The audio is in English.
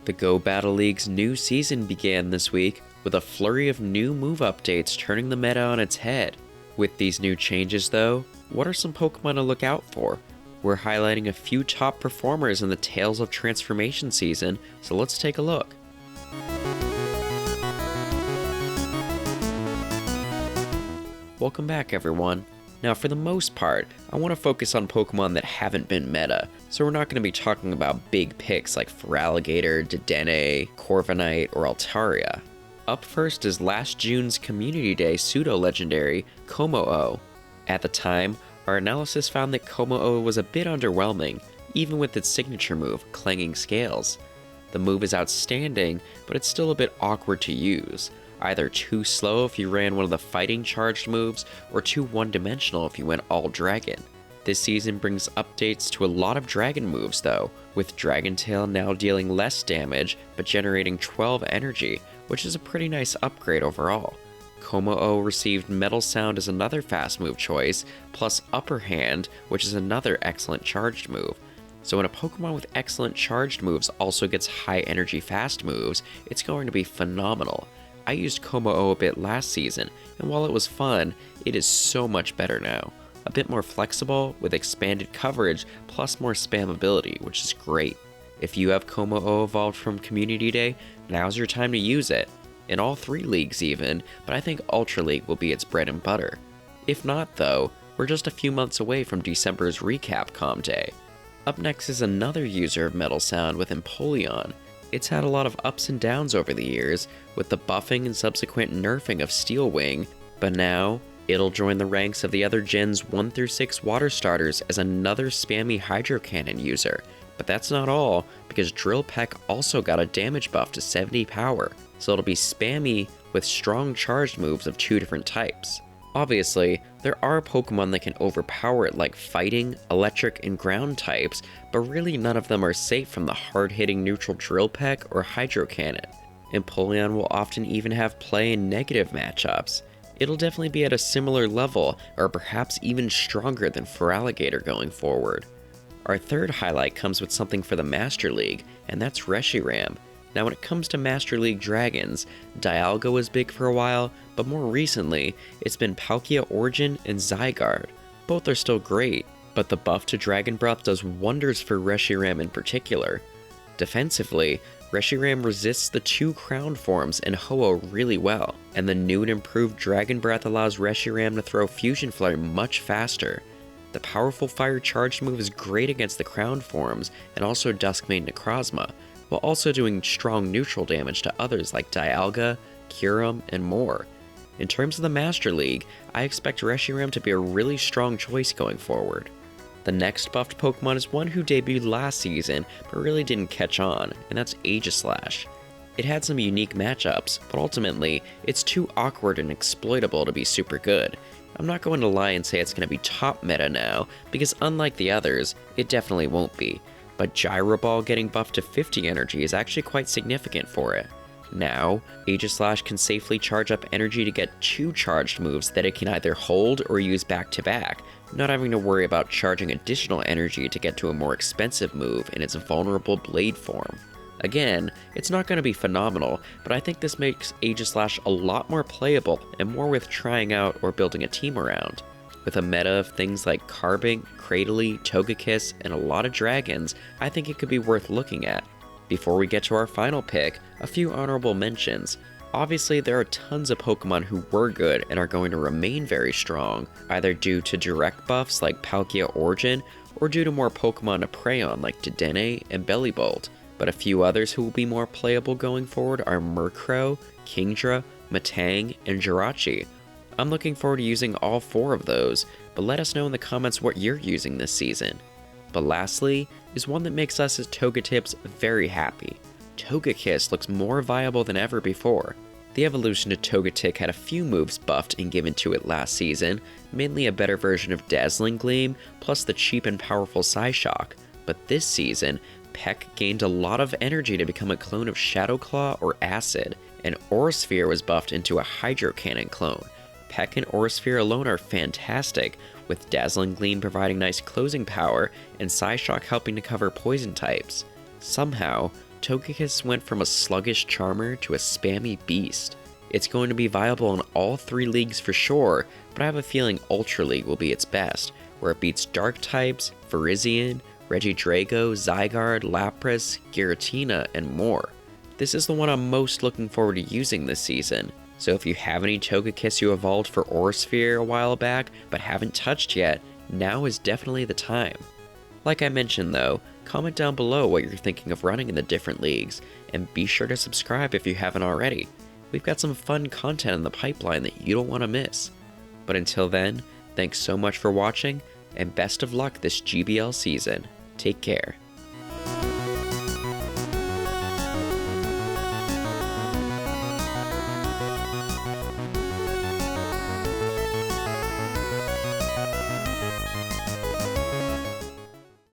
The Go Battle League's new season began this week with a flurry of new move updates turning the meta on its head. With these new changes though, what are some Pokemon to look out for? We're highlighting a few top performers in the Tales of Transformation season, so let's take a look. Welcome back everyone. Now for the most part, I want to focus on Pokemon that haven't been meta, so we're not going to be talking about big picks like Feraligatr, Dedenne, Corviknight, or Altaria. Up first is last June's Community Day pseudo-legendary Kommo-o. At the time, our analysis found that Kommo-o was a bit underwhelming, even with its signature move, Clanging Scales. The move is outstanding, but it's still a bit awkward to use. Either too slow if you ran one of the fighting charged moves, or too one-dimensional if you went all dragon. This season brings updates to a lot of dragon moves though, with Dragon Tail now dealing less damage but generating 12 energy, which is a pretty nice upgrade overall. Kommo-o received Metal Sound as another fast move choice, plus Upper Hand, which is another excellent charged move. So when a Pokemon with excellent charged moves also gets high energy fast moves, it's going to be phenomenal. I used Kommo-o a bit last season, and while it was fun, it is so much better now. A bit more flexible, with expanded coverage, plus more spammability, which is great. If you have Kommo-o evolved from Community Day, now's your time to use it. In all 3 leagues even, but I think Ultra League will be its bread and butter. If not though, we're just a few months away from December's Recap Com Day. Up next is another user of Metal Sound with Empoleon. It's had a lot of ups and downs over the years, with the buffing and subsequent nerfing of Steel Wing, but now, it'll join the ranks of the other Gens 1 through 6 water starters as another spammy Hydro Cannon user. But that's not all, because Drill Peck also got a damage buff to 70 power, so it'll be spammy with strong charged moves of 2 different types. Obviously, there are Pokemon that can overpower it like Fighting, Electric, and Ground types, but really none of them are safe from the hard-hitting neutral Drill Peck or Hydro Cannon. Empoleon will often even have play in negative matchups. It'll definitely be at a similar level, or perhaps even stronger than Feraligatr going forward. Our third highlight comes with something for the Master League, and that's Reshiram. Now when it comes to Master League Dragons, Dialga was big for a while, but more recently, it's been Palkia Origin and Zygarde. Both are still great, but the buff to Dragon Breath does wonders for Reshiram in particular. Defensively, Reshiram resists the 2 Crown forms and Ho-Oh really well, and the new and improved Dragon Breath allows Reshiram to throw Fusion Flare much faster. The powerful Fire Charged move is great against the Crown forms and also Duskmane Necrozma, while also doing strong neutral damage to others like Dialga, Kyurem, and more. In terms of the Master League, I expect Reshiram to be a really strong choice going forward. The next buffed Pokemon is one who debuted last season, but really didn't catch on, and that's Aegislash. It had some unique matchups, but ultimately, it's too awkward and exploitable to be super good. I'm not going to lie and say it's going to be top meta now, because unlike the others, it definitely won't be. But Gyro Ball getting buffed to 50 energy is actually quite significant for it. Now, Aegislash can safely charge up energy to get 2 charged moves that it can either hold or use back to back, not having to worry about charging additional energy to get to a more expensive move in its vulnerable Blade form. Again, it's not going to be phenomenal, but I think this makes Aegislash a lot more playable and more worth trying out or building a team around. With a meta of things like Carbink, Cradily, Togekiss, and a lot of dragons, I think it could be worth looking at. Before we get to our final pick, a few honorable mentions. Obviously, there are tons of Pokemon who were good and are going to remain very strong, either due to direct buffs like Palkia Origin, or due to more Pokemon to prey on like Dedenne and Bellibolt. But a few others who will be more playable going forward are Murkrow, Kingdra, Matang, and Jirachi. I'm looking forward to using all 4 of those, but let us know in the comments what you're using this season. But lastly, is one that makes us as Togetips very happy. Togekiss looks more viable than ever before. The evolution to Togetic had a few moves buffed and given to it last season, mainly a better version of Dazzling Gleam, plus the cheap and powerful Psyshock. But this season, Peck gained a lot of energy to become a clone of Shadow Claw or Acid, and Aurasphere was buffed into a Hydro Cannon clone. Peck and Aurasphere alone are fantastic, with Dazzling Gleam providing nice closing power and Psyshock helping to cover poison types. Somehow, Togekiss went from a sluggish charmer to a spammy beast. It's going to be viable in all 3 leagues for sure, but I have a feeling Ultra League will be its best, where it beats Dark types, Virizion, Regidrago, Zygarde, Lapras, Giratina, and more. This is the one I'm most looking forward to using this season, so if you have any Togekiss you evolved for Aurasphere a while back but haven't touched yet, now is definitely the time. Like I mentioned though, comment down below what you're thinking of running in the different leagues, and be sure to subscribe if you haven't already. We've got some fun content in the pipeline that you don't want to miss. But until then, thanks so much for watching, and best of luck this GBL season. Take care.